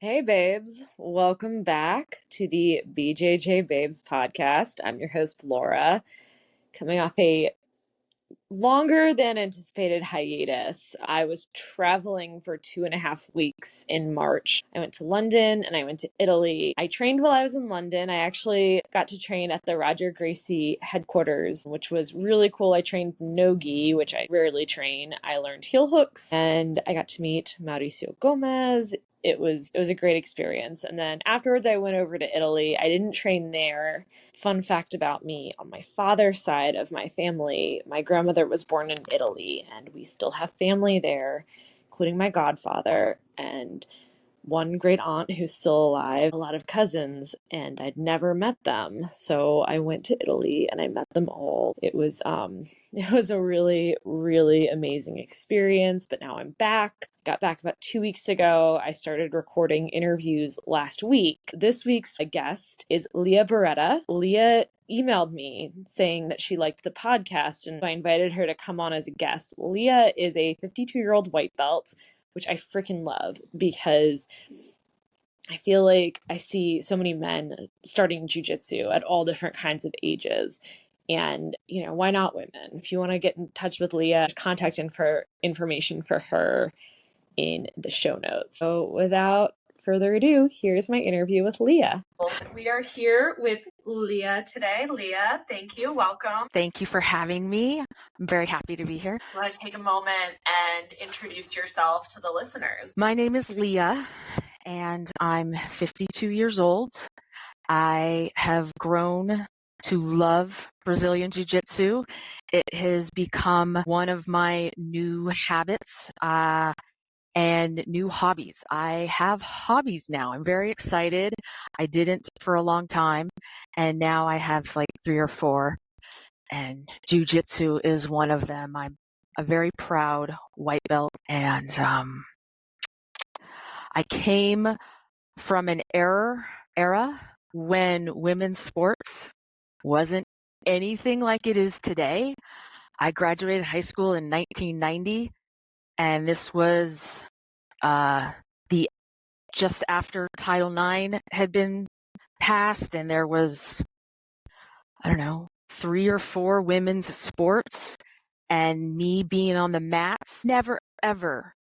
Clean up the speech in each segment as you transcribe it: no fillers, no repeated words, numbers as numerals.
Hey, babes. Welcome back to the BJJ Babes podcast. I'm your host, Laura, coming off a longer than anticipated hiatus. I was traveling for 2.5 weeks in March. I went to London and I went to Italy. I trained while I was in London. I actually got to train at the Roger Gracie headquarters, which was really cool. I trained no-gi, which I rarely train. I learned heel hooks and I got to meet Mauricio Gomez. It was a great experience. And then afterwards I went over to Italy. I didn't train there. Fun fact about me, on my father's side of my family, my grandmother was born in Italy and we still have family there, including my godfather and one great aunt who's still alive, a lot of cousins, and I'd never met them. So I went to Italy and I met them all. It was a really, really amazing experience, but now I'm back. Got back about 2 weeks ago. I started recording interviews last week. This week's guest is Leah Barretta. Leah emailed me saying that she liked the podcast, and I invited her to come on as a guest. Leah is a 52-year-old white belt, which I freaking love because I feel like I see so many men starting jujitsu at all different kinds of ages. And, why not women? If you want to get in touch with Leah, contact information for her in the show notes. So without further ado, here's my interview with Leah. We are here with Leah today. Leah, thank you. Welcome. Thank you for having me. I'm very happy to be here. I want to take a moment and introduce yourself to the listeners. My name is Leah, and I'm 52 years old. I have grown to love Brazilian Jiu-Jitsu. It has become one of my new habits and new hobbies. I have hobbies now. I'm very excited. I didn't for a long time, and now I have like 3 or 4, and Jiu-Jitsu is one of them. I'm a very proud white belt, and I came from an era when women's sports wasn't anything like it is today. I graduated high school in 1990, and this was the just after Title IX had been passed, and there was, 3 or 4 women's sports, and me being on the mats never ever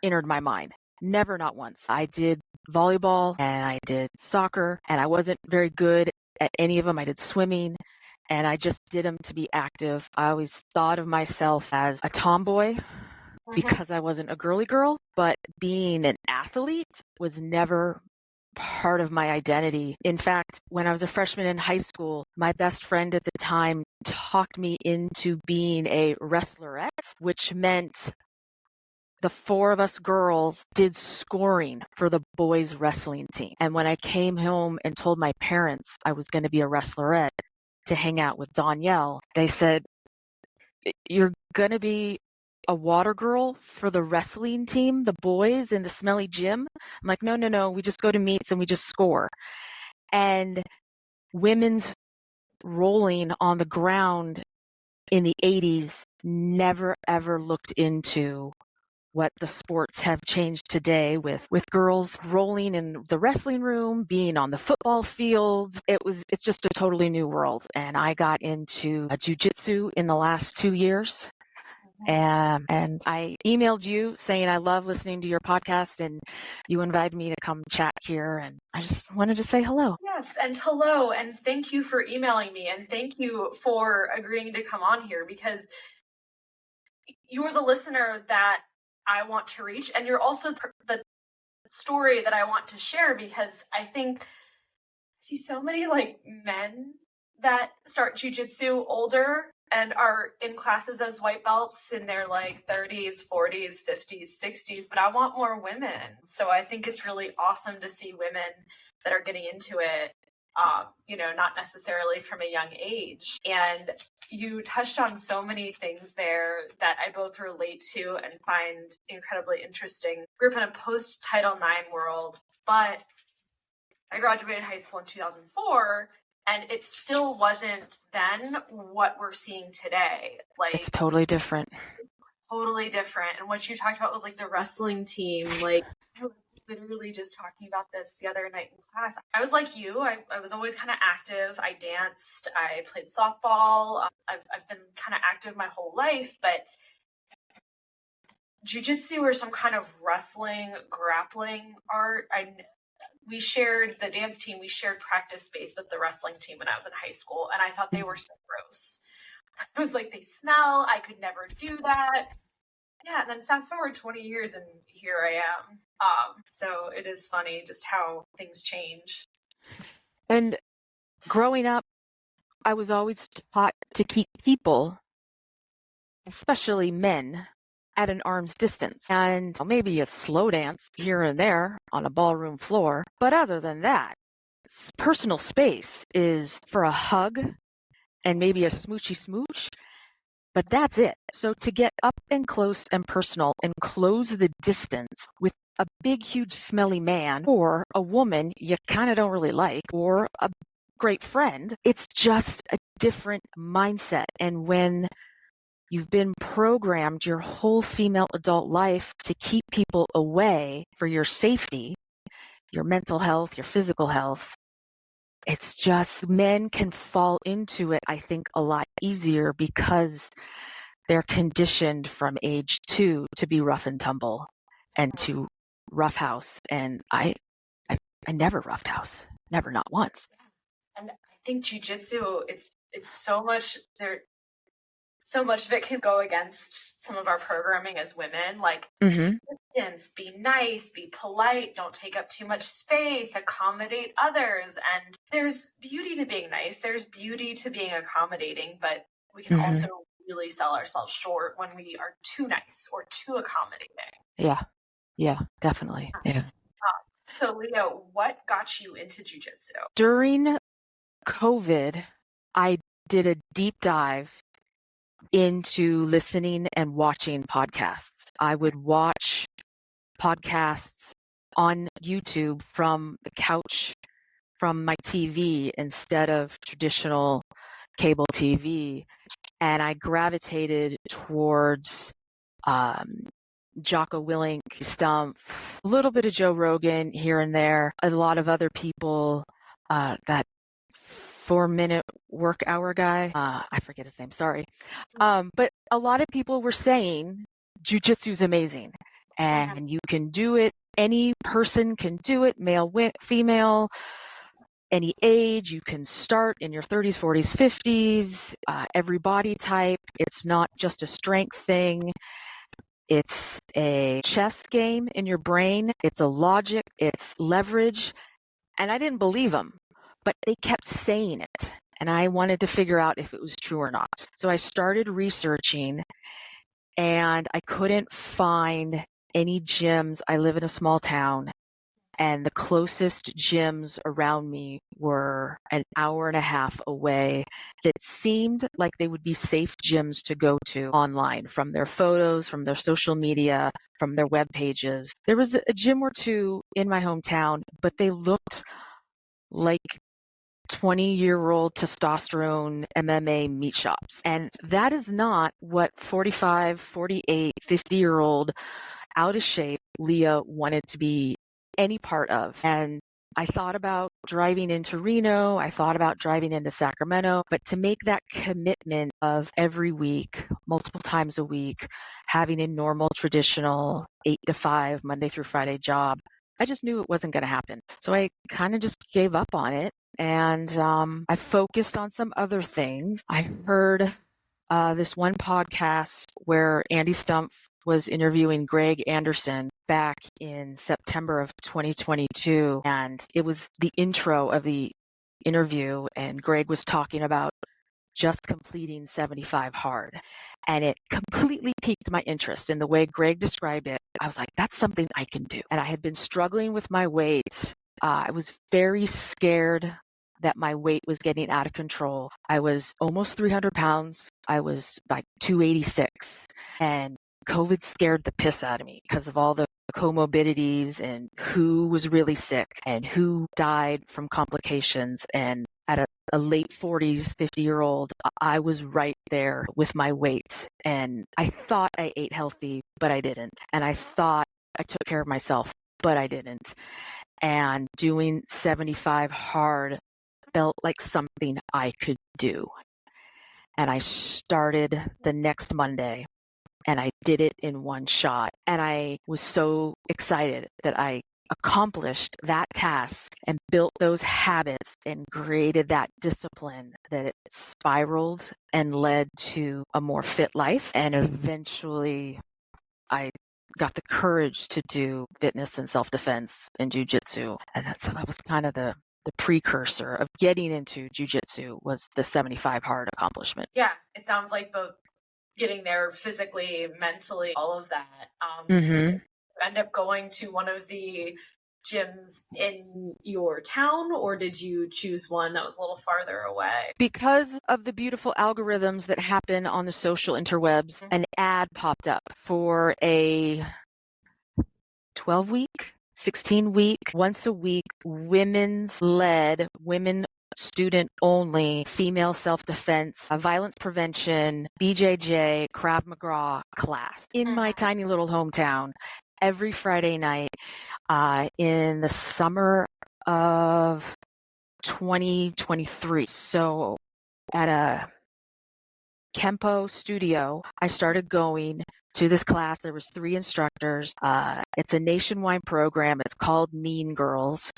entered my mind. Never, not once. I did volleyball and I did soccer, and I wasn't very good at any of them. I did swimming, and I just did them to be active. I always thought of myself as a tomboy because I wasn't a girly girl, but being an athlete was never part of my identity. In fact, when I was a freshman in high school, my best friend at the time talked me into being a wrestlerette, which meant the 4 of us girls did scoring for the boys wrestling team. And when I came home and told my parents I was going to be a wrestlerette to hang out with Danielle, they said, "You're going to be a water girl for the wrestling team, the boys in the smelly gym?" I'm like, no, we just go to meets and we just score. And women's rolling on the ground in the 80s never ever looked into what the sports have changed today with girls rolling in the wrestling room, being on the football field. It's just a totally new world. And I got into jiu-jitsu in the last 2 years. And I emailed you saying I love listening to your podcast, and you invited me to come chat here, and I just wanted to say hello. Yes, and hello, and thank you for emailing me, and thank you for agreeing to come on here, because you're the listener that I want to reach, and you're also the story that I want to share, because I think I see so many men that start jiu-jitsu older and are in classes as white belts in their 30s, 40s, 50s, 60s, but I want more women. So I think it's really awesome to see women that are getting into it, not necessarily from a young age. And you touched on so many things there that I both relate to and find incredibly interesting. Grew up in a post-Title IX world, but I graduated high school in 2004, and it still wasn't then what we're seeing today. It's totally different. Totally different. And what you talked about with the wrestling team, literally just talking about this the other night in class. I was like you. I was always kind of active. I danced. I played softball. I've been kind of active my whole life, but jiu-jitsu or some kind of wrestling, grappling art. We shared the dance team. We shared practice space with the wrestling team when I was in high school, and I thought they were so gross. I was like, they smell. I could never do that. Yeah, and then fast forward 20 years and here I am. So it is funny just how things change. And growing up, I was always taught to keep people, especially men, at an arm's distance, and maybe a slow dance here and there on a ballroom floor. But other than that, personal space is for a hug and maybe a smoochy smooch, but that's it. So to get up and close and personal and close the distance with a big, huge, smelly man or a woman you kind of don't really like or a great friend, it's just a different mindset. And when you've been programmed your whole female adult life to keep people away for your safety, your mental health, your physical health, it's just men can fall into it, I think, a lot easier because they're conditioned from age 2 to be rough and tumble and to roughhouse. And I never roughhouse, never, not once. And I think jiu-jitsu, it's so much there. So much of it can go against some of our programming as women, like keep distance, be nice, be polite, don't take up too much space, accommodate others. And there's beauty to being nice. There's beauty to being accommodating, but we can also really sell ourselves short when we are too nice or too accommodating. Yeah, definitely. Yeah. So Leah, what got you into jiu-jitsu? During COVID, I did a deep dive into listening and watching podcasts. I would watch podcasts on YouTube from the couch, from my TV instead of traditional cable TV. And I gravitated towards Jocko Willink, Stump, a little bit of Joe Rogan here and there, a lot of other people, that 4-minute work hour guy. I forget his name, sorry. But a lot of people were saying jiu-jitsu is amazing and you can do it. Any person can do it, male, female, any age. You can start in your 30s, 40s, 50s, every body type. It's not just a strength thing. It's a chess game in your brain. It's a logic. It's leverage. And I didn't believe them, but they kept saying it. And I wanted to figure out if it was true or not. So I started researching and I couldn't find any gyms. I live in a small town and the closest gyms around me were an hour and a half away that seemed like they would be safe gyms to go to online from their photos, from their social media, from their web pages. There was a gym or two in my hometown, but they looked like 20-year-old testosterone MMA meat shops. And that is not what 45, 48, 50-year-old out of shape Leah wanted to be any part of. And I thought about driving into Reno. I thought about driving into Sacramento. But to make that commitment of every week, multiple times a week, having a normal, traditional 8 to 5, Monday through Friday job, I just knew it wasn't going to happen. So I kind of just gave up on it. And I focused on some other things. I heard this one podcast where Andy Stumpf was interviewing Greg Anderson back in September of 2022. And it was the intro of the interview. And Greg was talking about just completing 75 hard. And it completely piqued my interest in the way Greg described it. I was like, that's something I can do. And I had been struggling with my weight. I was very scared that my weight was getting out of control. I was almost 300 pounds. I was like 286. And COVID scared the piss out of me because of all the comorbidities and who was really sick and who died from complications. And at a late 40s, 50-year-old, I was right there with my weight. And I thought I ate healthy, but I didn't. And I thought I took care of myself, but I didn't. And doing 75 hard felt like something I could do. And I started the next Monday and I did it in one shot. And I was so excited that I accomplished that task and built those habits and created that discipline that it spiraled and led to a more fit life. And eventually I got the courage to do fitness and self-defense and jiu-jitsu. And that was kind of the precursor of getting into jiu-jitsu was the 75 hard accomplishment. Yeah, it sounds like both getting there physically, mentally, all of that. Mm-hmm. End up going to one of the gyms in your town, or did you choose one that was a little farther away? Because of the beautiful algorithms that happen on the social interwebs, an ad popped up for a 12-week, 16-week, once a week, women-led, women student only, female self-defense, violence prevention, BJJ, Krav Maga class in my tiny little hometown every Friday night in the summer of 2023. So at a Kempo studio, I started going to this class. There was 3 instructors. It's a nationwide program. It's called Mean Girls.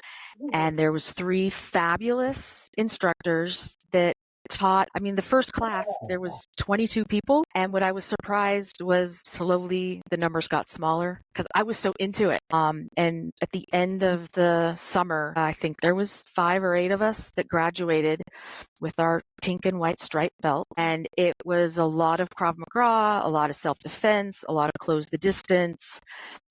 And there was 3 fabulous instructors that taught. I mean, the first class, there was 22 people. And what I was surprised was slowly the numbers got smaller because I was so into it. And at the end of the summer, I think there was 5 or 8 of us that graduated with our pink and white striped belt. And it was a lot of Krav Maga, a lot of self-defense, a lot of close the distance,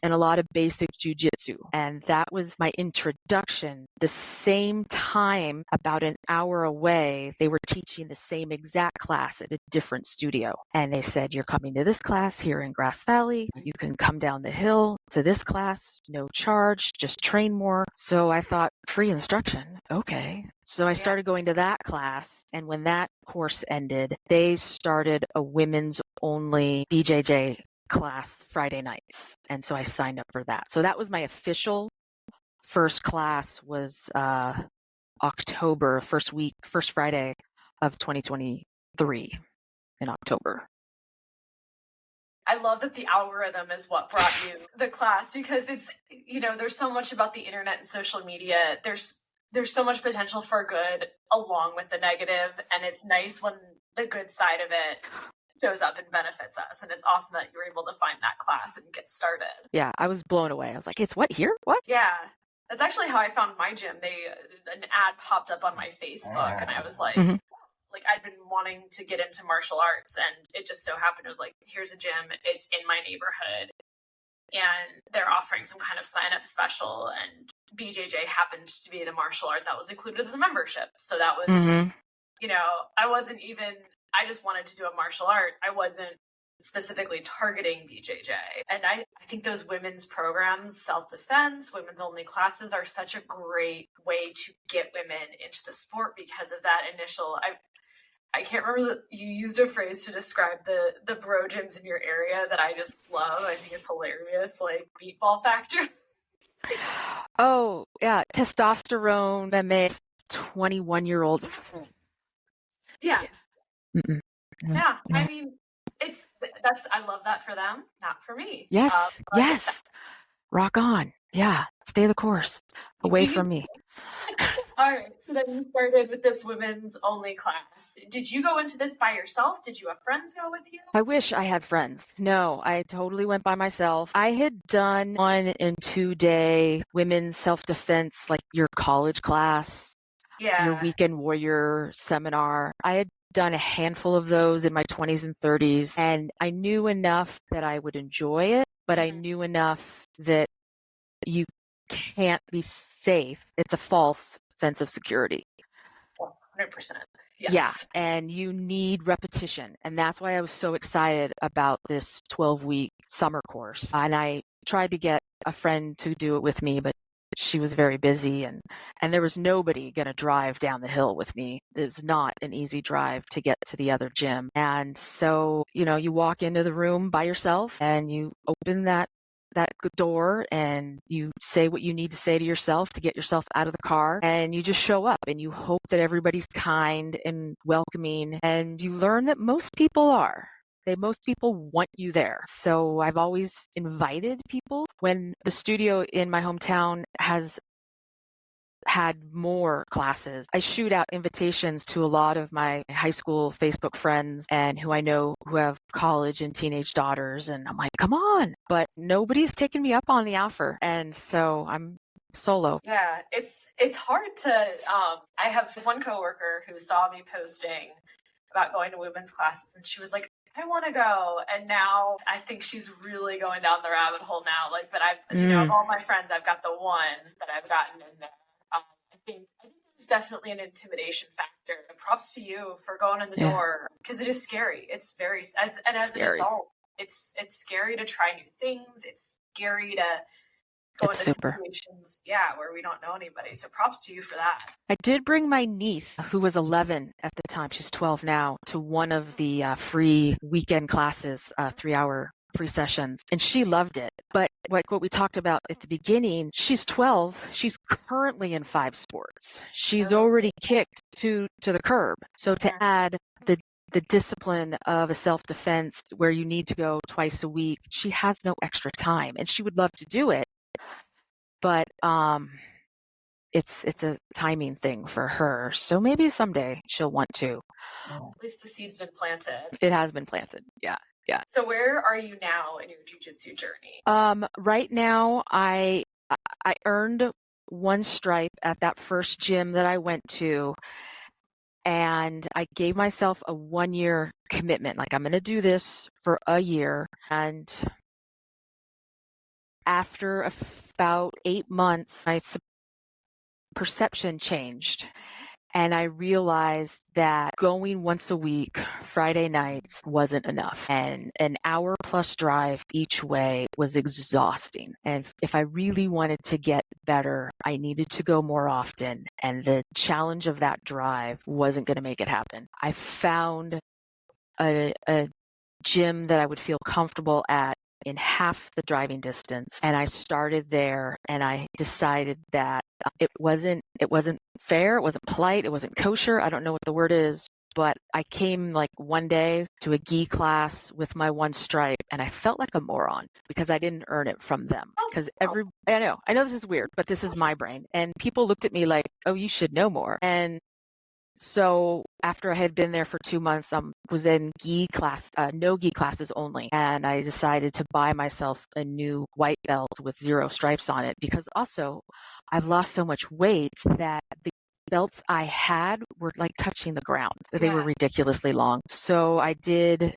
and a lot of basic jiu-jitsu. And that was my introduction. The same time, about an hour away, they were teaching the same exact class at a different studio. And they said, you're coming to this class here in Grass Valley. You can come down the hill to this class, no charge, just train more. So I thought, free instruction. Okay. So I started going to that class. And when that course ended, they started a women's only BJJ class Friday nights. And so I signed up for that. So that was my official first class was October, first Friday of 2023 in October. I love that the algorithm is what brought you the class because it's, there's so much about the internet and social media. There's so much potential for good along with the negative. And it's nice when the good side of it shows up and benefits us. And it's awesome that you were able to find that class and get started. Yeah, I was blown away. I was like, it's what here? What? Yeah. That's actually how I found my gym. An ad popped up on my Facebook and I was like, like I'd been wanting to get into martial arts and it just so happened it was like, here's a gym. It's in my neighborhood and they're offering some kind of sign up special and BJJ happened to be the martial art that was included as a membership. So that was, I just wanted to do a martial art. I wasn't specifically targeting BJJ. And I think those women's programs, self-defense, women's only classes are such a great way to get women into the sport because of that initial, I can't remember, you used a phrase to describe the bro gyms in your area that I just love. I think it's hilarious, like meatball factor. Oh, yeah. Testosterone, MMA, 21-year-old. Yeah. Mm-mm. Yeah. I mean, I love that for them, not for me. Yes. Yes. Rock on. Yeah. Stay the course. Away from me. All right. So then you started with this women's only class. Did you go into this by yourself? Did you have friends go with you? I wish I had friends. No, I totally went by myself. I had done 1 and 2 day women's self-defense, like your college class, your weekend warrior seminar. I had done a handful of those in my 20s and 30s, and I knew enough that I would enjoy it, but I knew enough that you can't be safe. It's a false sense of security. 100%. Yes. Yeah, and you need repetition. And that's why I was so excited about this 12-week summer course. And I tried to get a friend to do it with me, but she was very busy and there was nobody going to drive down the hill with me. It's not an easy drive to get to the other gym. And so, you walk into the room by yourself and you open that that door and you say what you need to say to yourself to get yourself out of the car, and you just show up and you hope that everybody's kind and welcoming, and you learn that most people are. Most people want you there. So I've always invited people. When the studio in my hometown has had more classes, I shoot out invitations to a lot of my high school Facebook friends and who I know who have college and teenage daughters. And I'm like, come on. But nobody's taken me up on the offer. And so I'm solo. Yeah, it's hard to, I have one coworker who saw me posting about going to women's classes and she was like, I want to go. And now I think she's really going down the rabbit hole now. Like, but I've, you know, of all my friends, I've got the one that I've gotten in there. I think there's definitely an intimidation factor. And props to you for going in the door, because it is scary. It's very, as an adult, it's scary to try new things. It's scary to go into situations, where we don't know anybody. So props to you for that. I did bring my niece, who was 11 at the time, she's 12 now, to one of the free weekend classes, 3-hour free sessions, and she loved it. But like what we talked about at the beginning, she's 12. She's currently in 5 sports. She's already kicked to the curb. So to add the discipline of a self-defense where you need to go twice a week, she has no extra time, and she would love to do it. But it's a timing thing for her. So maybe someday she'll want to. At least the seed's been planted. It has been planted. Yeah. So where are you now in your jiu-jitsu journey? Right now, I earned 1 stripe at that first gym that I went to, and I gave myself a 1-year commitment. Like, I'm going to do this for a year. And after about 8 months, my perception changed. And I realized that going once a week, Friday nights, wasn't enough. And an hour-plus drive each way was exhausting. And if I really wanted to get better, I needed to go more often. And the challenge of that drive wasn't going to make it happen. I found a gym that I would feel comfortable at in half the driving distance, and I started there, and I decided that it wasn't fair, it wasn't polite, it wasn't kosher, I don't know what the word is, but I came like one day to a gi class with my 1 stripe, and I felt like a moron because I didn't earn it from them. Because I know this is weird, but this is my brain, and people looked at me like, oh, you should know more. And so after I had been there for 2 months, was in gi class, no gi classes only. And I decided to buy myself a new white belt with 0 stripes on it, because also I've lost so much weight that the belts I had were like touching the ground. They were ridiculously long. So I did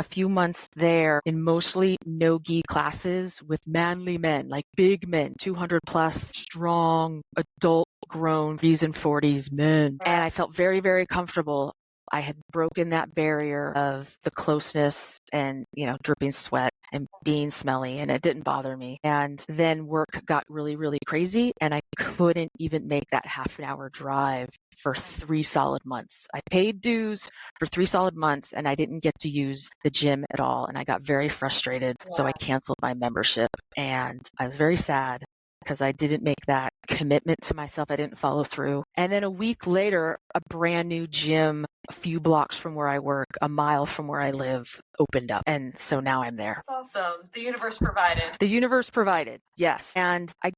a few months there in mostly no-gi classes with manly men, like big men, 200 plus, strong, adult, grown 30s and 40s men. And I felt very, very comfortable. I had broken that barrier of the closeness and, dripping sweat and being smelly, and it didn't bother me. And then work got really, really crazy, and I couldn't even make that half-an-hour drive for 3 solid months. I paid dues for 3 solid months, and I didn't get to use the gym at all, and I got very frustrated. So I canceled my membership, and I was very sad because I didn't make that commitment to myself. I didn't follow through. And then a week later, a brand new gym a few blocks from where I work, a mile from where I live, opened up. And so now I'm there. That's awesome. The universe provided. The universe provided, yes. And I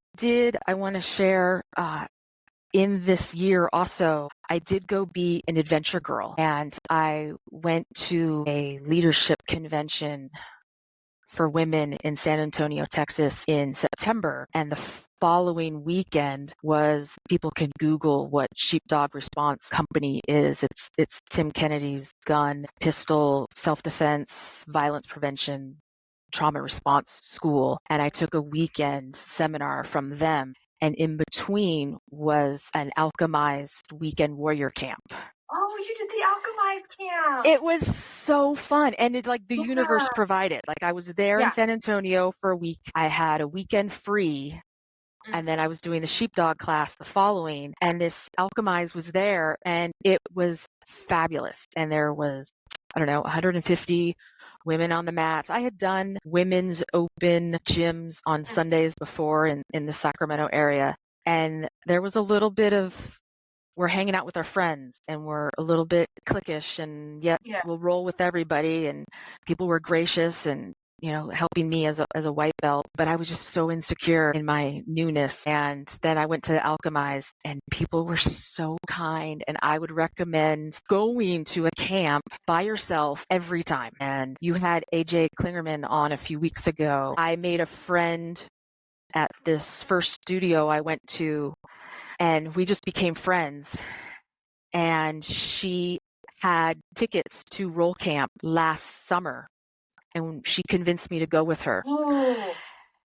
want to share, in this year also, I did go be an adventure girl. And I went to a leadership convention for women in San Antonio, Texas in September. And the following weekend was, people can Google what Sheepdog Response Company is. It's Tim Kennedy's gun, pistol, self-defense, violence prevention, trauma response school. And I took a weekend seminar from them. And in between was an alchemized weekend warrior camp. Oh, you did the alchemized camp. It was so fun. And it's like the universe provided. Like, I was there in San Antonio for a week. I had a weekend free. And then I was doing the sheepdog class the following. And this alchemized was there. And it was fabulous. And there was, 150 women on the mats. I had done women's open gyms on Sundays before in the Sacramento area. And there was a little bit of, we're hanging out with our friends and we're a little bit cliquish, and yet we'll roll with everybody. And people were gracious and, helping me as a white belt, but I was just so insecure in my newness. And then I went to Alchemize and people were so kind, and I would recommend going to a camp by yourself every time. And you had AJ Klingerman on a few weeks ago. I made a friend at this first studio I went to, and we just became friends. And she had tickets to Roll Camp last summer, and she convinced me to go with her. Oh.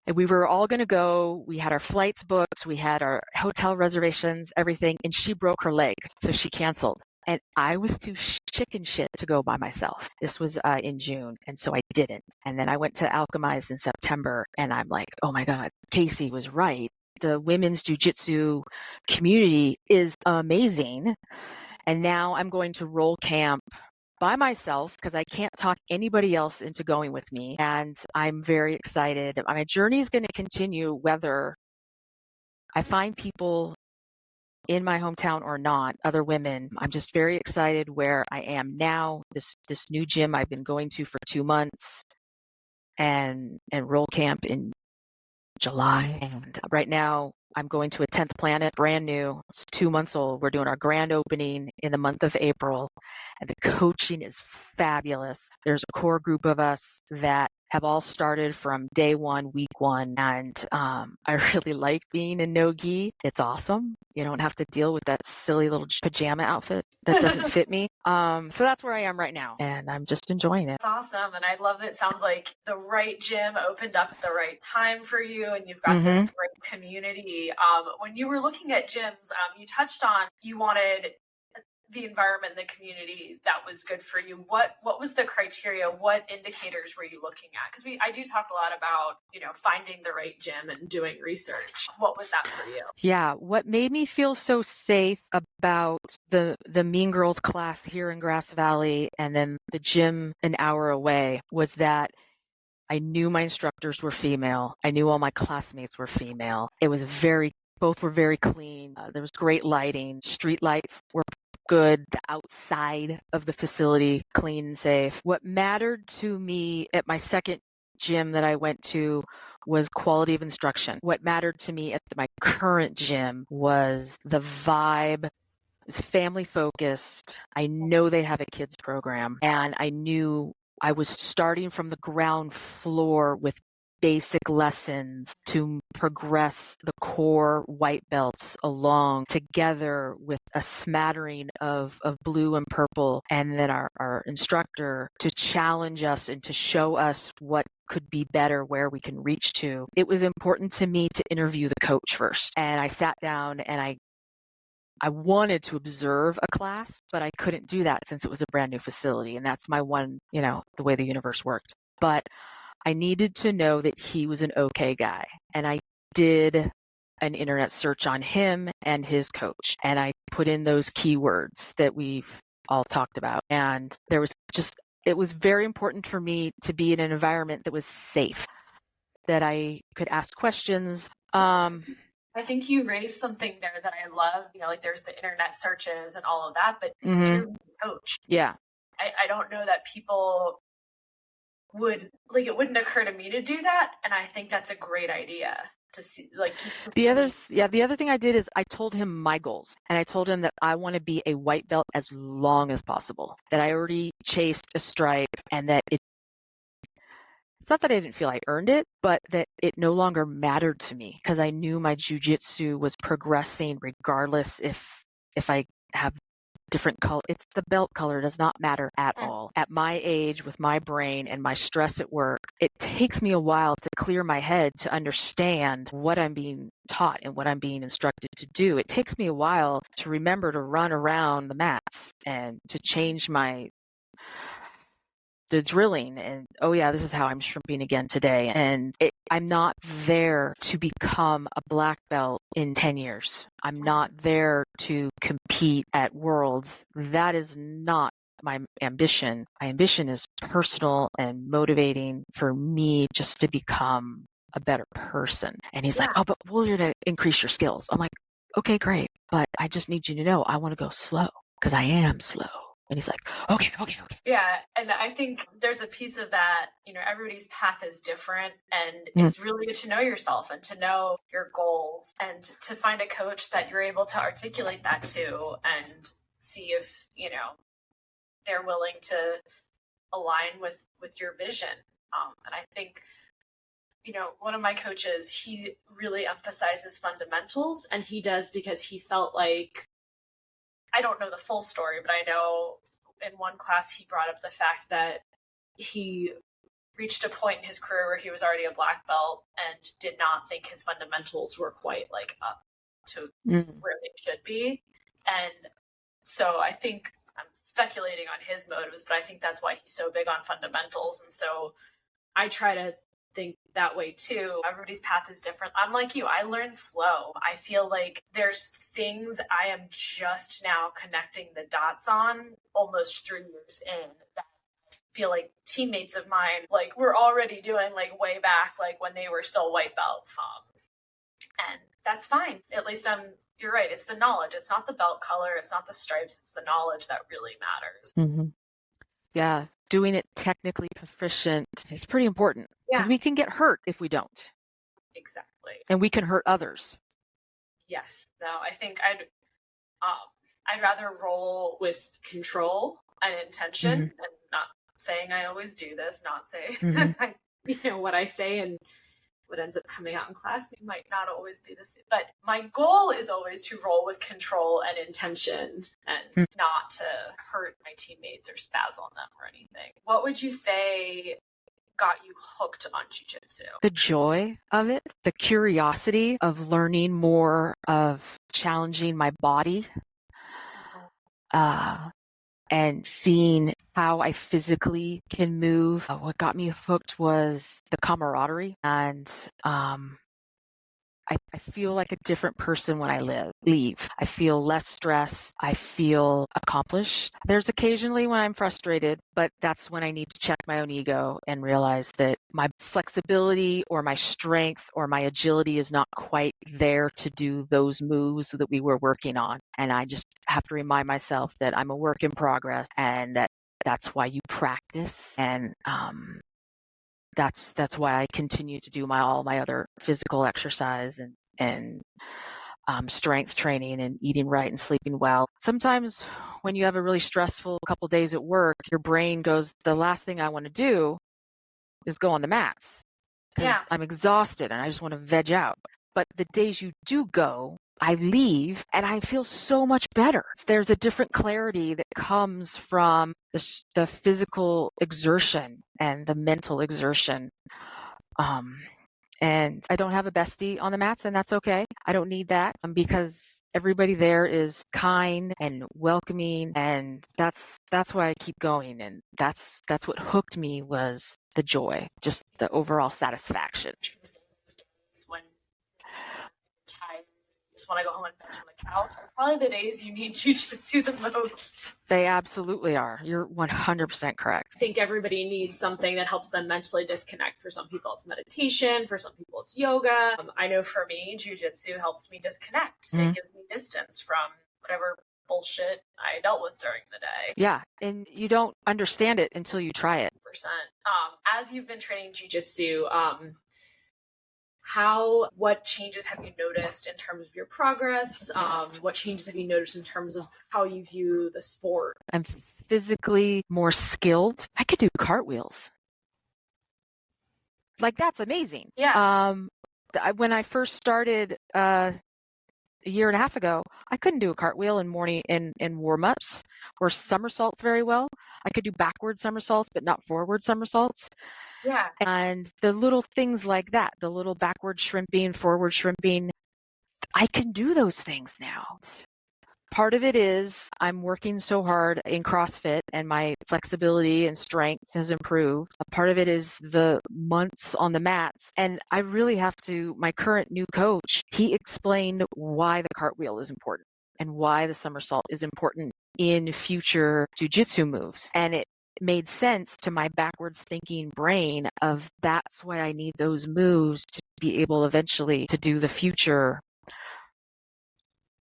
And we were all going to go. We had our flights booked. We had our hotel reservations, everything. And she broke her leg, so she canceled. And I was too chicken shit to go by myself. This was in June, and so I didn't. And then I went to Alchemize in September, and I'm like, oh my God, Casey was right. The women's jiu-jitsu community is amazing. And now I'm going to Roll Camp by myself because I can't talk anybody else into going with me. And I'm very excited. My journey is going to continue whether I find people in my hometown or not, other women. I'm just very excited where I am now. This new gym I've been going to for 2 months, and Roll Camp in July. And right now I'm going to a 10th Planet, brand new. It's 2 months old. We're doing our grand opening in the month of April, and the coaching is fabulous. There's a core group of us that have all started from day one, week one, and I really like being in no-gi. It's awesome. You don't have to deal with that silly little pajama outfit that doesn't fit me. So that's where I am right now, and I'm just enjoying it. It's awesome, and I love that it sounds like the right gym opened up at the right time for you, and you've got this great community. When you were looking at gyms, you touched on you wanted the environment and the community that was good for you. What was the criteria? What indicators were you looking at? Because I do talk a lot about, finding the right gym and doing research. What was that for you? Yeah, what made me feel so safe about the Mean Girls class here in Grass Valley and then the gym an hour away was that I knew my instructors were female. I knew all my classmates were female. Both were very clean. There was great lighting. Street lights were good. The outside of the facility, clean and safe. What mattered to me at my second gym that I went to was quality of instruction. What mattered to me at my current gym was the vibe. It was family focused. I know they have a kids program, and I knew I was starting from the ground floor with basic lessons to progress the core white belts along together with a smattering of blue and purple, and then our instructor to challenge us and to show us what could be better, where we can reach to. It was important to me to interview the coach first, and I sat down and I wanted to observe a class, but I couldn't do that since it was a brand new facility, and that's my one, the way the universe worked. But I needed to know that he was an okay guy. And I did an internet search on him and his coach. And I put in those keywords that we've all talked about. And it was very important for me to be in an environment that was safe, that I could ask questions. I think you raised something there that I love. Like there's the internet searches and all of that, but interview the coach. Yeah. I don't know that people would it wouldn't occur to me to do that, and I think that's a great idea to see. The other thing I did is I told him my goals, and I told him that I want to be a white belt as long as possible, that I already chased a stripe, and that it's not that I didn't feel I earned it, but that it no longer mattered to me because I knew my jiu-jitsu was progressing regardless if I have different color. It's the belt color does not matter at all. At my age, with my brain and my stress at work, it takes me a while to clear my head to understand what I'm being taught and what I'm being instructed to do. It takes me a while to remember to run around the mats and to change the drilling, and this is how I'm shrimping again today. And I'm not there to become a black belt in 10 years. I'm not there to compete at Worlds. That is not my ambition. My ambition is personal and motivating for me just to become a better person. And he's like, oh, but you're going to increase your skills. I'm like, okay, great. But I just need you to know I want to go slow because I am slow. And he's like, okay. Yeah. And I think there's a piece of that, everybody's path is different, and it's really good to know yourself and to know your goals and to find a coach that you're able to articulate that to and see if, they're willing to align with your vision. And I think, one of my coaches, he really emphasizes fundamentals, and he does because he felt like, I don't know the full story, but I know in one class he brought up the fact that he reached a point in his career where he was already a black belt and did not think his fundamentals were quite like up to where they should be. And so I think I'm speculating on his motives, but I think that's why he's so big on fundamentals. And so I try to think that way too. Everybody's path is different. I'm like you. I learn slow. I feel like there's things I am just now connecting the dots on almost 3 years in that I feel like teammates of mine, like, we're already doing like way back, like when they were still white belts. And that's fine. At least you're right. It's the knowledge. It's not the belt color. It's not the stripes. It's the knowledge that really matters. Mm-hmm. Yeah. Doing it technically proficient is pretty important because we can get hurt if we don't. Exactly. And we can hurt others. Yes. No, I think I'd rather roll with control and intention, and not saying I always do this, not say what I say and what ends up coming out in class might not always be the same. But my goal is always to roll with control and intention and not to hurt my teammates or spaz on them or anything. What would you say got you hooked on jiu-jitsu? The joy of it, the curiosity of learning more, of challenging my body, and seeing how I physically can move. What got me hooked was the camaraderie, and I feel like a different person when I leave. I feel less stressed. I feel accomplished. There's occasionally when I'm frustrated, but that's when I need to check my own ego and realize that my flexibility or my strength or my agility is not quite there to do those moves that we were working on. And I just have to remind myself that I'm a work in progress, and that's why you practice. And that's why I continue to do all my other physical exercise and strength training and eating right and sleeping well. Sometimes when you have a really stressful couple days at work, your brain goes, the last thing I want to do is go on the mats because I'm exhausted and I just want to veg out. But the days you do go, I leave and I feel so much better. There's a different clarity that comes from the physical exertion and the mental exertion. And I don't have a bestie on the mats, and that's okay. I don't need that because everybody there is kind and welcoming, and that's why I keep going. And that's what hooked me was the joy, just the overall satisfaction. When I go home and bed on the couch, are probably the days you need jiu-jitsu the most. They absolutely are. You're 100% correct. I think everybody needs something that helps them mentally disconnect. For some people, it's meditation. For some people, it's yoga. I know for me, jiu-jitsu helps me disconnect. It gives me distance from whatever bullshit I dealt with during the day. Yeah, and you don't understand it until you try it. 100%. As you've been training jiu-jitsu, what changes have you noticed in terms of your progress? What changes have you noticed in terms of how you view the sport? I'm physically more skilled. I could do cartwheels. Like, that's amazing. Yeah. When I first started a year and a half ago, I couldn't do a cartwheel in warm-ups or somersaults very well. I could do backward somersaults, but not forward somersaults. Yeah. And the little things like that, the little backward shrimping, forward shrimping, I can do those things now. Part of it is I'm working so hard in CrossFit and my flexibility and strength has improved. A part of it is the months on the mats. And I really have to, my current new coach, he explained why the cartwheel is important and why the somersault is important in future jujitsu moves. And it made sense to my backwards thinking brain of that's why I need those moves to be able eventually to do the future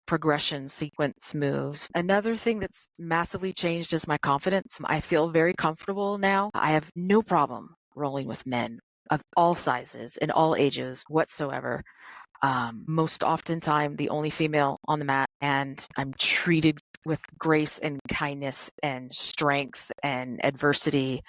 progression sequence moves. Another thing that's massively changed is my confidence. I feel very comfortable now. I have no problem rolling with men of all sizes and all ages whatsoever. Most oftentimes the only female on the mat, and I'm treated with grace and kindness and strength and adversity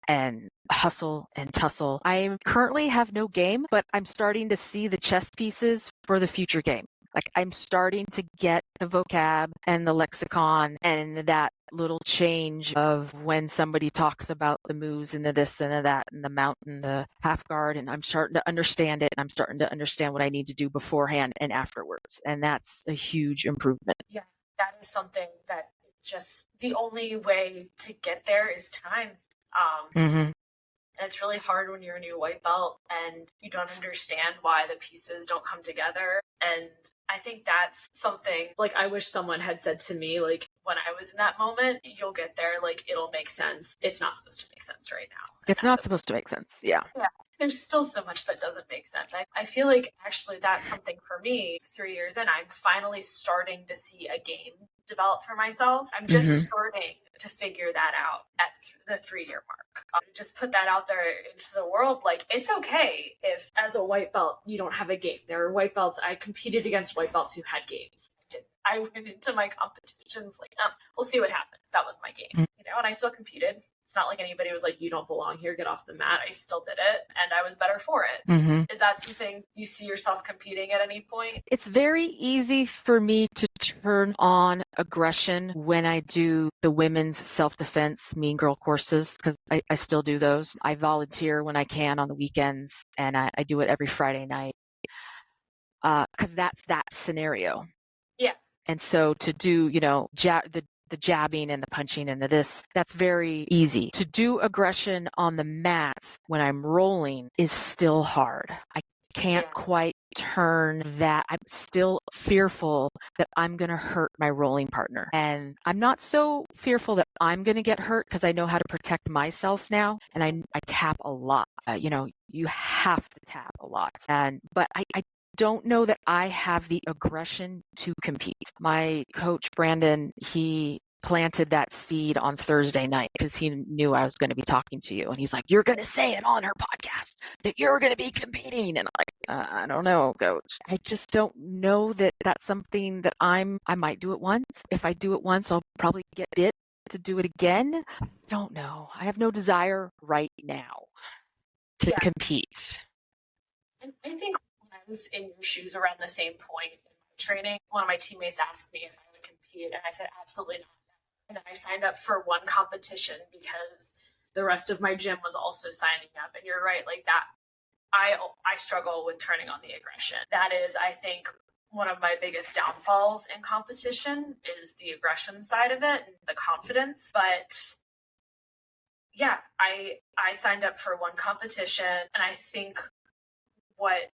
and hustle and tussle. I currently have no game, but I'm starting to see the chess pieces for the future game. Like I'm starting to get the vocab and the lexicon and that little change of when somebody talks about the moves and the this and the that and the mount and the half guard, and I'm starting to understand it. And I'm starting to understand what I need to do beforehand and afterwards. And that's a huge improvement. Yeah, that is something that just the only way to get there is time. And it's really hard when you're a new white belt and you don't understand why the pieces don't come together. And I think that's something like I wish someone had said to me, like when I was in that moment, you'll get there, like it'll make sense. It's not supposed to make sense right now. It's not supposed to make sense. Yeah. There's still so much that doesn't make sense. I feel like actually that's something for me 3 years in. I'm finally starting to see a game develop for myself. I'm just starting to figure that out at the 3-year mark. Just put that out there into the world. Like, it's okay if as a white belt, you don't have a game. There are white belts. I competed against white belts who had games. I went into my competitions like, we'll see what happens. That was my game, and I still competed. It's not like anybody was like, you don't belong here, get off the mat. I still did it, and I was better for it. Is that something you see yourself competing at any point? It's very easy for me to turn on aggression when I do the women's self-defense Mean Girl courses, because I still do those. I volunteer when I can on the weekends, and I do it every Friday night because that's that scenario. Yeah. And so to do, the jabbing and the punching and the this, that's very easy. To do aggression on the mats when I'm rolling is still hard. I can't quite turn that. I'm still fearful that I'm going to hurt my rolling partner. And I'm not so fearful that I'm going to get hurt because I know how to protect myself now. And I tap a lot. You have to tap a lot. But I don't know that I have the aggression to compete. My coach, Brandon, he planted that seed on Thursday night because he knew I was going to be talking to you. And he's like, you're going to say it on her podcast that you're going to be competing. And I'm like, I don't know, coach. I just don't know that that's something that I might do it once. If I do it once, I'll probably get bit to do it again. I don't know. I have no desire right now to compete. And I think when I was in your shoes around the same point in my training, one of my teammates asked me if I would compete, and I said, absolutely not. And then I signed up for one competition because the rest of my gym was also signing up. And you're right, like that, I struggle with turning on the aggression. That is, I think, one of my biggest downfalls in competition is the aggression side of it and the confidence. But yeah, I signed up for one competition, and I think what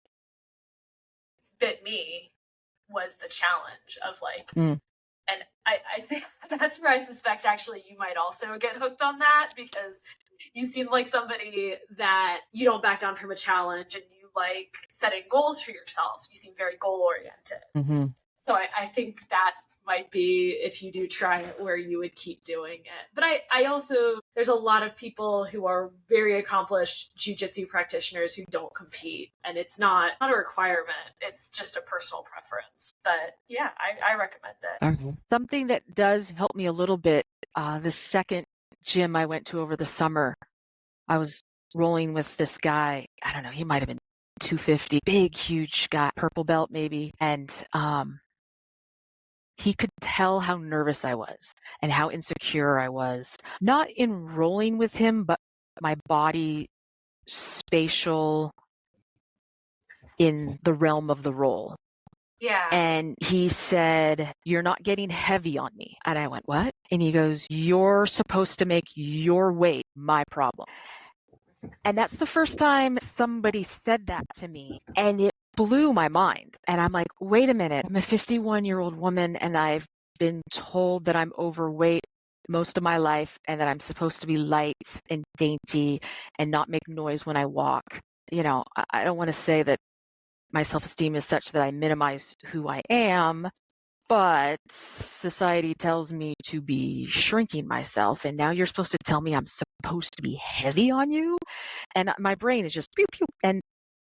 bit me was the challenge of like, and I think that's where I suspect actually you might also get hooked on that, because you seem like somebody that you don't back down from a challenge and you like setting goals for yourself. You seem very goal oriented. So I think that might be, if you do try it, where you would keep doing it. But I also, there's a lot of people who are very accomplished jiu-jitsu practitioners who don't compete, and it's not a requirement. It's just a personal preference. But yeah, I recommend it. Something that does help me a little bit, the second gym I went to over the summer, I was rolling with this guy. I don't know, he might have been 250, big, huge guy, purple belt maybe. And he could tell how nervous I was and how insecure I was, not in rolling with him, but my body spatial in the realm of the roll. Yeah. And he said, you're not getting heavy on me. And I went, what? And he goes, you're supposed to make your weight my problem. And that's the first time somebody said that to me. And it blew my mind. And I'm like, wait a minute, I'm a 51-year-old woman and I've been told that I'm overweight most of my life and that I'm supposed to be light and dainty and not make noise when I walk. I don't want to say that my self-esteem is such that I minimize who I am, but society tells me to be shrinking myself. And now you're supposed to tell me I'm supposed to be heavy on you? And my brain is just pew, pew. And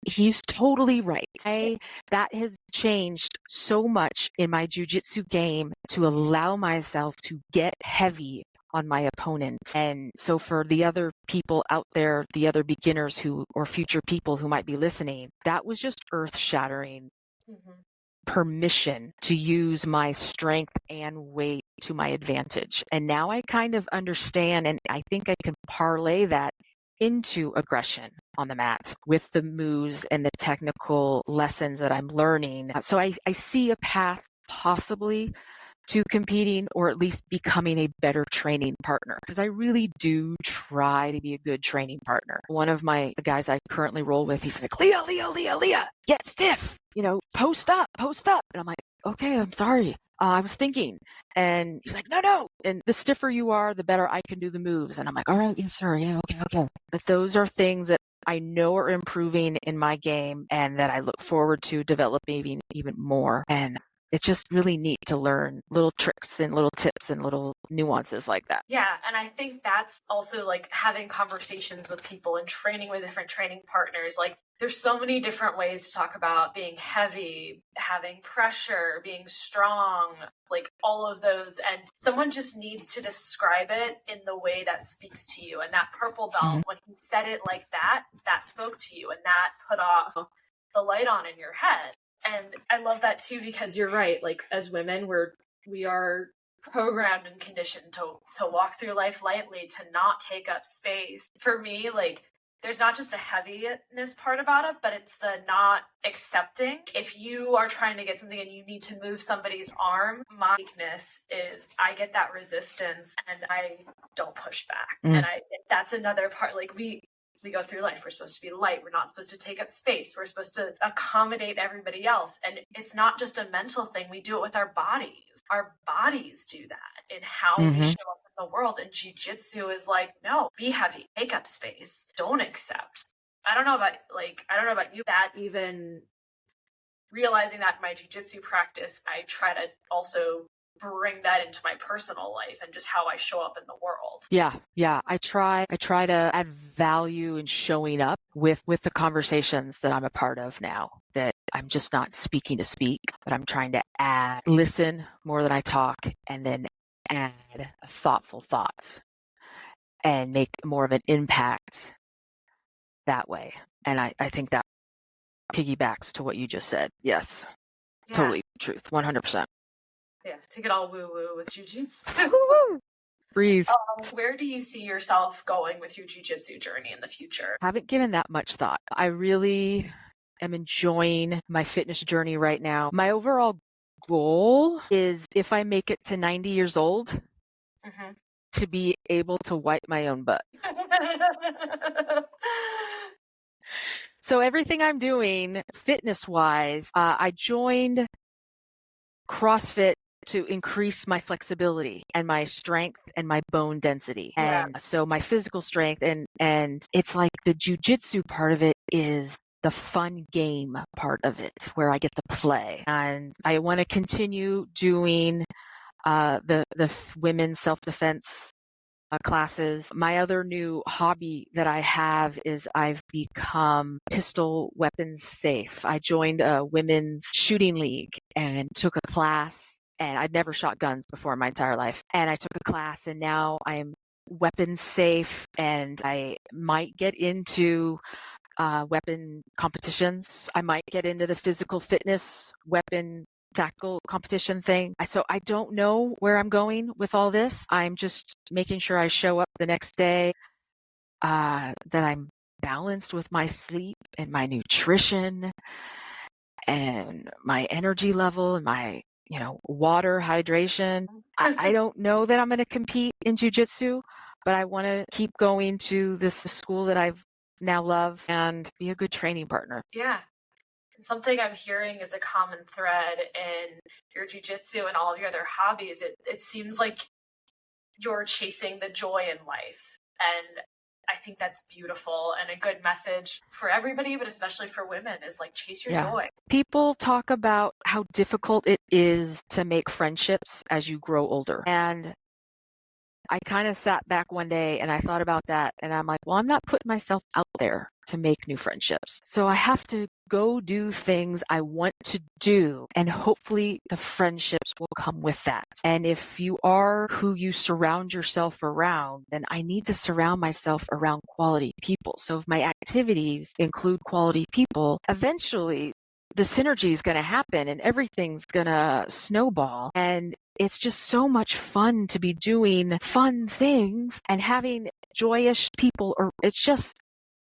he's totally right. That has changed so much in my jiu-jitsu game to allow myself to get heavy on my opponent. And so for the other people out there, the other beginners or future people who might be listening, that was just earth-shattering permission to use my strength and weight to my advantage. And now I kind of understand, and I think I can parlay that into aggression on the mat with the moves and the technical lessons that I'm learning. So I see a path possibly to competing, or at least becoming a better training partner, because I really do try to be a good training partner. One of the guys I currently roll with, he's like, Leah, get stiff, post up. And I'm like, okay, I'm sorry. I was thinking. And he's like, no. And the stiffer you are, the better I can do the moves. And I'm like, all right, yes, sir. Yeah, okay. But those are things that I know are improving in my game and that I look forward to developing even more. And it's just really neat to learn little tricks and little tips and little nuances like that. Yeah, and I think that's also like having conversations with people and training with different training partners. Like there's so many different ways to talk about being heavy, having pressure, being strong, like all of those. And someone just needs to describe it in the way that speaks to you. And that purple belt, when he said it like that spoke to you and that put off the light on in your head. And I love that too, because you're right. Like as women, we are programmed and conditioned to walk through life lightly, to not take up space. For me, like there's not just the heaviness part about it, but it's the not accepting. If you are trying to get something and you need to move somebody's arm, my weakness is I get that resistance and I don't push back. And that's another part. Like we go through life. We're supposed to be light. We're not supposed to take up space. We're supposed to accommodate everybody else. And it's not just a mental thing. We do it with our bodies. Our bodies do that in how we show up in the world. And jiu-jitsu is like, no, be heavy, take up space, don't accept. I don't know about you, that even realizing that in my jiu-jitsu practice, I try to also bring that into my personal life and just how I show up in the world. Yeah. I try to add value in showing up with the conversations that I'm a part of now, that I'm just not speaking to speak, but I'm trying to listen more than I talk, and then add a thoughtful thought and make more of an impact that way. And I think that piggybacks to what you just said. Yes, it's totally the truth, 100%. Yeah, to get all woo-woo with jiu-jitsu. Breathe. Where do you see yourself going with your jiu-jitsu journey in the future? I haven't given that much thought. I really am enjoying my fitness journey right now. My overall goal is, if I make it to 90 years old, to be able to wipe my own butt. So everything I'm doing fitness-wise, I joined CrossFit to increase my flexibility and my strength and my bone density. And so my physical strength, and it's like the jiu-jitsu part of it is the fun game part of it, where I get to play. And I want to continue doing the women's self-defense classes. My other new hobby that I have is I've become pistol weapons safe. I joined a women's shooting league and took a class, and I'd never shot guns before in my entire life. And I took a class, and now I'm weapons safe, and I might get into weapon competitions. I might get into the physical fitness weapon tactical competition thing. So I don't know where I'm going with all this. I'm just making sure I show up the next day, that I'm balanced with my sleep and my nutrition and my energy level and my, water, hydration. I don't know that I'm going to compete in jiu-jitsu, but I want to keep going to this school that I've now love and be a good training partner. Yeah. something I'm hearing is a common thread in your jiu-jitsu and all of your other hobbies. It seems like you're chasing the joy in life. And I think that's beautiful and a good message for everybody, but especially for women, is like, chase your joy. People talk about how difficult it is to make friendships as you grow older. And I kind of sat back one day and I thought about that, and I'm like, well, I'm not putting myself out there to make new friendships. So I have to go do things I want to do, and hopefully the friendships will come with that. And if you are who you surround yourself around, then I need to surround myself around quality people. So if my activities include quality people, eventually the synergy is going to happen and everything's going to snowball. And it's just so much fun to be doing fun things and having joyous people. Or it's just,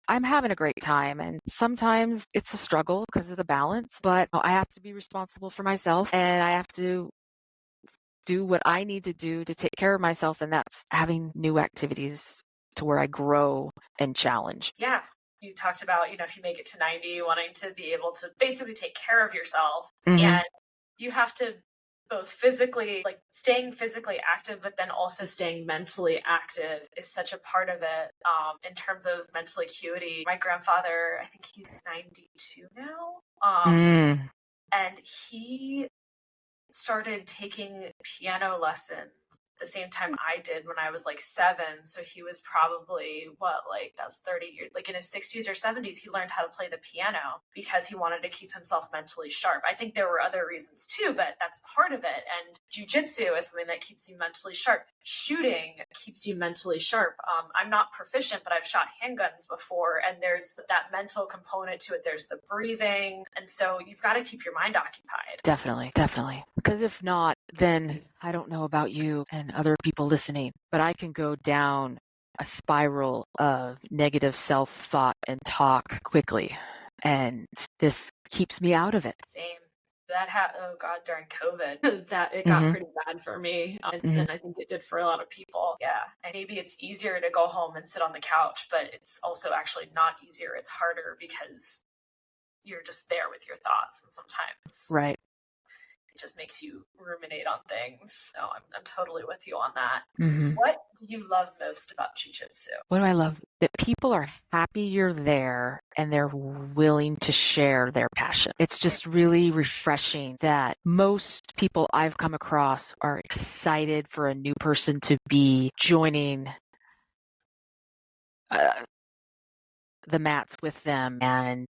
I'm having a great time. And sometimes it's a struggle because of the balance, but I have to be responsible for myself, and I have to do what I need to do to take care of myself. And that's having new activities to where I grow and challenge. Yeah. You talked about, if you make it to 90, wanting to be able to basically take care of yourself. And you have to both physically, like staying physically active, but then also staying mentally active is such a part of it. In terms of mental acuity, my grandfather, I think he's 92 now. And he started taking piano lessons the same time I did when I was like 7. So he was probably that's 30 years, like in his 60s or 70s, he learned how to play the piano because he wanted to keep himself mentally sharp. I think there were other reasons too, but that's part of it. And jiu-jitsu is something that keeps you mentally sharp. Shooting keeps you mentally sharp. I'm not proficient, but I've shot handguns before, and there's that mental component to it. There's the breathing. And so you've got to keep your mind occupied. Definitely. Because if not, then I don't know about you and other people listening, but I can go down a spiral of negative self-thought and talk quickly. And this keeps me out of it. Same. During COVID, that it got pretty bad for me. And I think it did for a lot of people. Yeah. And maybe it's easier to go home and sit on the couch, but it's also actually not easier. It's harder because you're just there with your thoughts, and sometimes it just makes you ruminate on things. So I'm totally with you on that. What do you love most about jiu-jitsu? What do I love? That people are happy you're there and they're willing to share their passion. It's just really refreshing that most people I've come across are excited for a new person to be joining the mats with them. And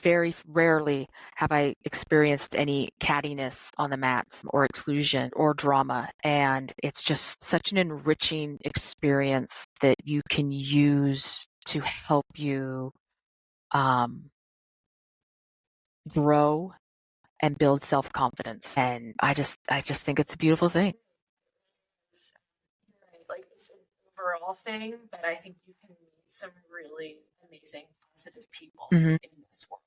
very rarely have I experienced any cattiness on the mats or exclusion or drama. And it's just such an enriching experience that you can use to help you grow and build self-confidence. And I just think it's a beautiful thing. Like it's an overall thing, but I think you can meet some really amazing, positive people in this world.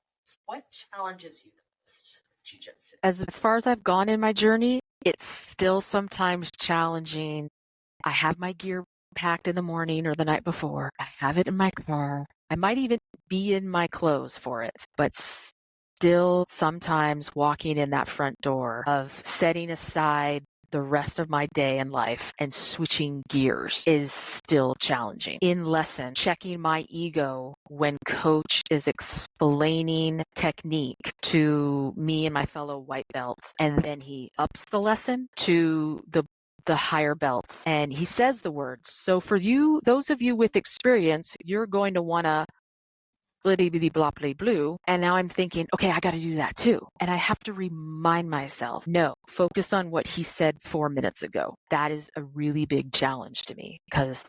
What challenges you the most with jiu-jitsu? As far as I've gone in my journey, it's still sometimes challenging. I have my gear packed in the morning or the night before. I have it in my car. I might even be in my clothes for it, but still sometimes walking in that front door of setting aside the rest of my day and life and switching gears is still challenging. In lesson, checking my ego when coach is explaining technique to me and my fellow white belts, and then he ups the lesson to the higher belts and he says the words. So for you, those of you with experience, you're going to want to blue. And now I'm thinking, okay, I got to do that too. And I have to remind myself, no, focus on what he said 4 minutes ago. That is a really big challenge to me because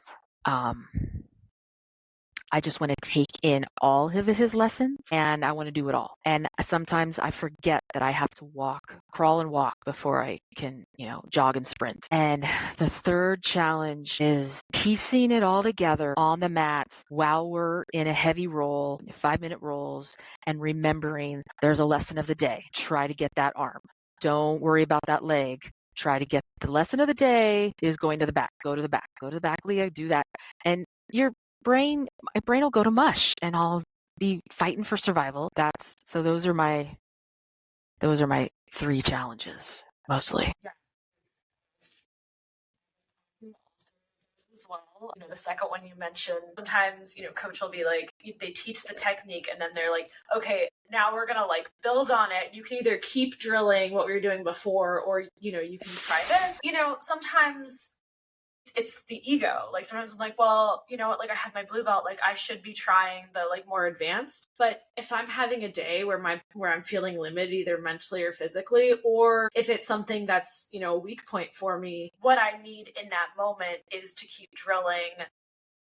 I just want to take in all of his lessons and I want to do it all. And sometimes I forget that I have to crawl and walk before I can, jog and sprint. And the third challenge is piecing it all together on the mats while we're in a heavy roll, 5-minute rolls, and remembering there's a lesson of the day. Try to get that arm. Don't worry about that leg. Try to get the lesson of the day is going to the back. Go to the back, Leah, do that. And my brain will go to mush and I'll be fighting for survival. Those are my 3 challenges mostly. Yeah. Well, the second one you mentioned, sometimes, coach will be like, they teach the technique and then they're like, okay, now we're going to like build on it. You can either keep drilling what we were doing before, or, you can try this. Sometimes it's the ego. Like sometimes I'm like, well, you know what, like I have my blue belt, like I should be trying the like more advanced. But if I'm having a day where I'm feeling limited either mentally or physically, or if it's something that's, a weak point for me, what I need in that moment is to keep drilling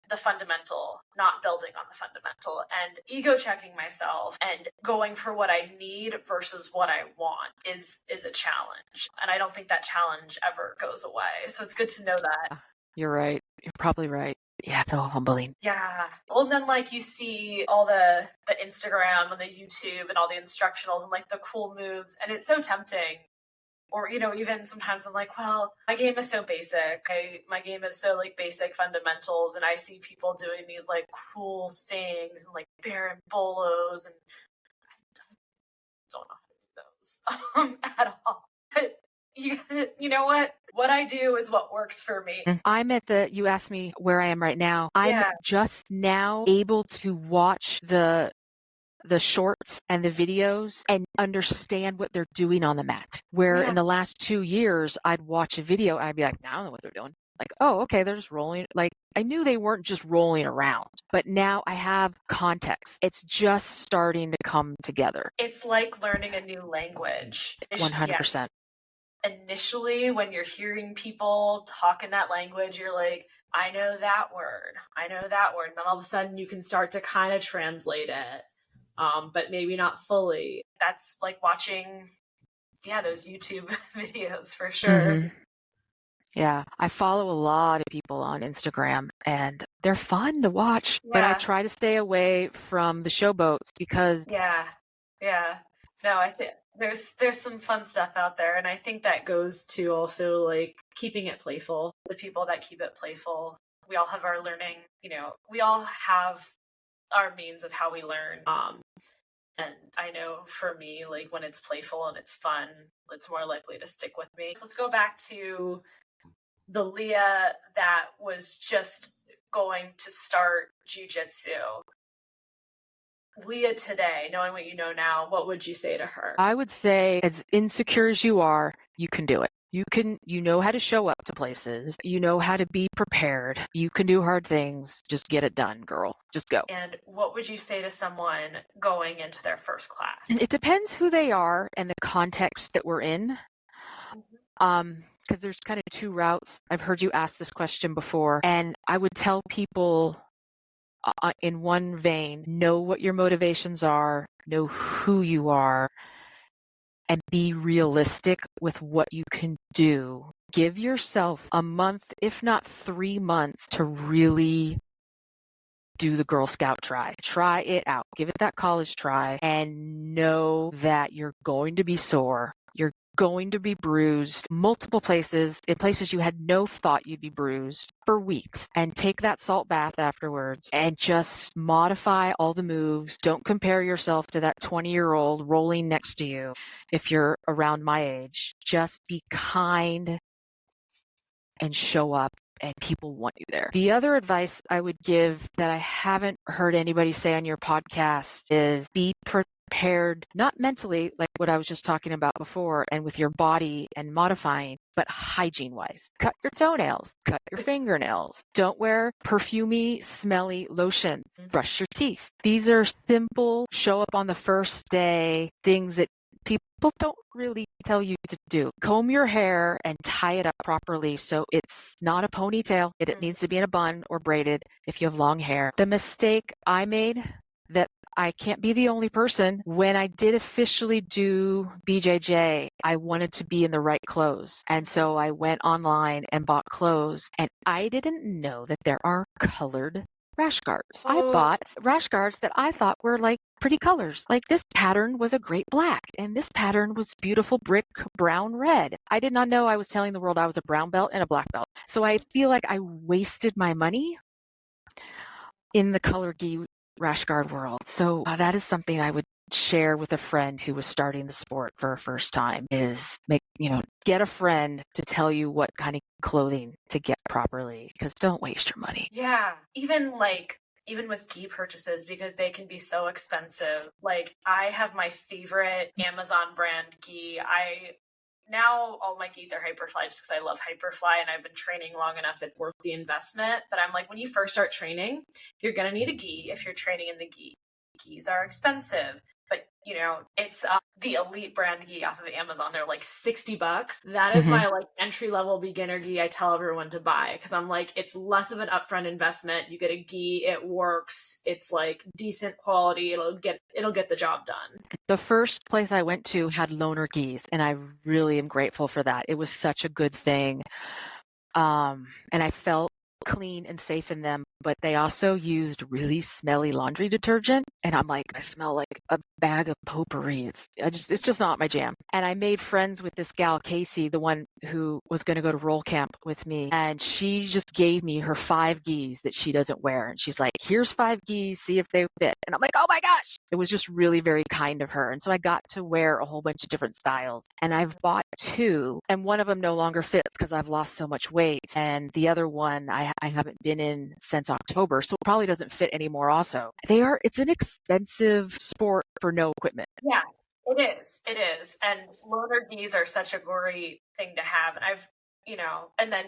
the fundamental, not building on the fundamental, and ego checking myself and going for what I need versus what I want is a challenge. And I don't think that challenge ever goes away. So it's good to know that. You're right. You're probably right. Yeah, so humbling. Yeah. Well, and then like you see all the Instagram and the YouTube and all the instructionals and like the cool moves, and it's so tempting. Or, even sometimes I'm like, well, my game is so basic. My game is so like basic fundamentals. And I see people doing these like cool things and like Baron Bolos, and I don't know how to do those at all. But you know what? What I do is what works for me. I'm you asked me where I am right now. I'm just now able to watch the shorts and the videos and understand what they're doing on the mat. Where in the last 2 years, I'd watch a video and I'd be like, I don't know what they're doing. Like, oh, okay, they're just rolling. Like, I knew they weren't just rolling around, but now I have context. It's just starting to come together. It's like learning a new language. 100%. Initially, when you're hearing people talk in that language, you're like, I know that word. And then all of a sudden you can start to kind of translate it. But maybe not fully. That's like watching, those YouTube videos for sure. Mm-hmm. Yeah, I follow a lot of people on Instagram and they're fun to watch, but I try to stay away from the showboats because no, I think there's some fun stuff out there, and I think that goes to also like keeping it playful. The people that keep it playful, we all have our learning, we all have our means of how we learn. And I know for me, like when it's playful and it's fun, it's more likely to stick with me. So let's go back to the Leah that was just going to start jiu-jitsu. Leah today, knowing what you know now, what would you say to her? I would say, as insecure as you are, you can do it. You know how to show up to places. You know how to be prepared. You can do hard things. Just get it done, girl. Just go. And what would you say to someone going into their first class? It depends who they are and the context that we're in. Because there's kind of 2 routes. I've heard you ask this question before, and I would tell people in one vein, know what your motivations are, know who you are, and be realistic with what you can do. Give yourself a month, if not 3 months, to really do the Girl Scout try. Try it out. Give it that college try and know that you're going to be sore. You're going to be bruised multiple places, in places you had no thought you'd be bruised for weeks. And take that salt bath afterwards and just modify all the moves. Don't compare yourself to that 20-year-old rolling next to you if you're around my age. Just be kind and show up, and people want you there. The other advice I would give that I haven't heard anybody say on your podcast is be prepared, not mentally, like what I was just talking about before, and with your body and modifying, but hygiene-wise. Cut your toenails, cut your fingernails. Don't wear perfumey, smelly lotions. Brush your teeth. These are simple, show up on the first day, things that people don't really tell you to do. Comb your hair and tie it up properly so it's not a ponytail. It needs to be in a bun or braided if you have long hair. The mistake I made, that I can't be the only person, when I did officially do BJJ, I wanted to be in the right clothes. And so I went online and bought clothes, and I didn't know that there are colored rash guards. I bought rash guards that I thought were like pretty colors. Like this pattern was a great black and this pattern was beautiful brick brown red. I did not know I was telling the world I was a brown belt and a black belt. So I feel like I wasted my money in the color gi rash guard world. So that is something I would share with a friend who was starting the sport for a first time, is get a friend to tell you what kind of clothing to get properly, because don't waste your money. Yeah. Even with gi purchases, because they can be so expensive. Like, I have my favorite Amazon brand gi. Now all my gis are Hyperfly just because I love Hyperfly and I've been training long enough. It's worth the investment. But I'm like, when you first start training, you're going to need a gi if you're training in the gi. Gis are expensive, but it's the elite brand gi off of Amazon. They're like $60. That is my like entry level beginner gi I tell everyone to buy, because I'm like, it's less of an upfront investment. You get a gi, it works, it's like decent quality, it'll get the job done. The first place I went to had loaner gis, and I really am grateful for that. It was such a good thing. And I felt clean and safe in them, but they also used really smelly laundry detergent. And I'm like, I smell like a bag of potpourri. It's just not my jam. And I made friends with this gal, Casey, the one who was going to go to roll camp with me. And she just gave me her 5 gis that she doesn't wear. And she's like, here's 5 gis, see if they fit. And I'm like, oh my gosh, it was just really very kind of her. And so I got to wear a whole bunch of different styles. And I've bought 2, and one of them no longer fits because I've lost so much weight. And the other one I haven't been in since October, so it probably doesn't fit anymore also. It's an expensive sport for no equipment. Yeah, it is. And loaner gis are such a great thing to have. And and then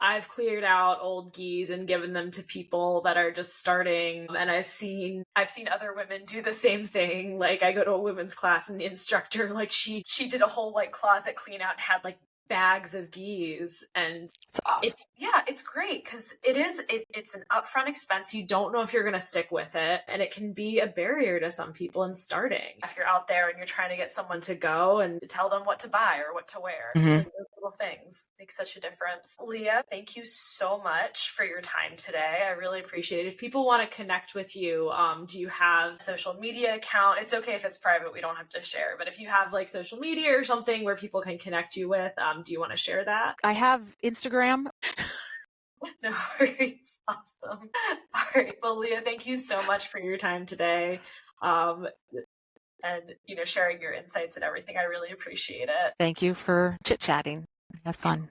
I've cleared out old gis and given them to people that are just starting. And I've seen other women do the same thing. Like, I go to a women's class and the instructor, like, she did a whole like closet clean out and had like bags of gis, and it's awesome. It's great because it's an upfront expense. You don't know if you're going to stick with it, and it can be a barrier to some people in starting. If you're out there and you're trying to get someone to go and tell them what to buy or what to wear, like, those little things make such a difference. Leah, thank you so much for your time today. I really appreciate it. If people want to connect with you, do you have a social media account? It's okay if it's private, we don't have to share, but if you have like social media or something where people can connect you with, do you want to share that? I have Instagram. No worries. Awesome. All right. Well, Leah, thank you so much for your time today. And sharing your insights and everything. I really appreciate it. Thank you for chit-chatting. Have fun.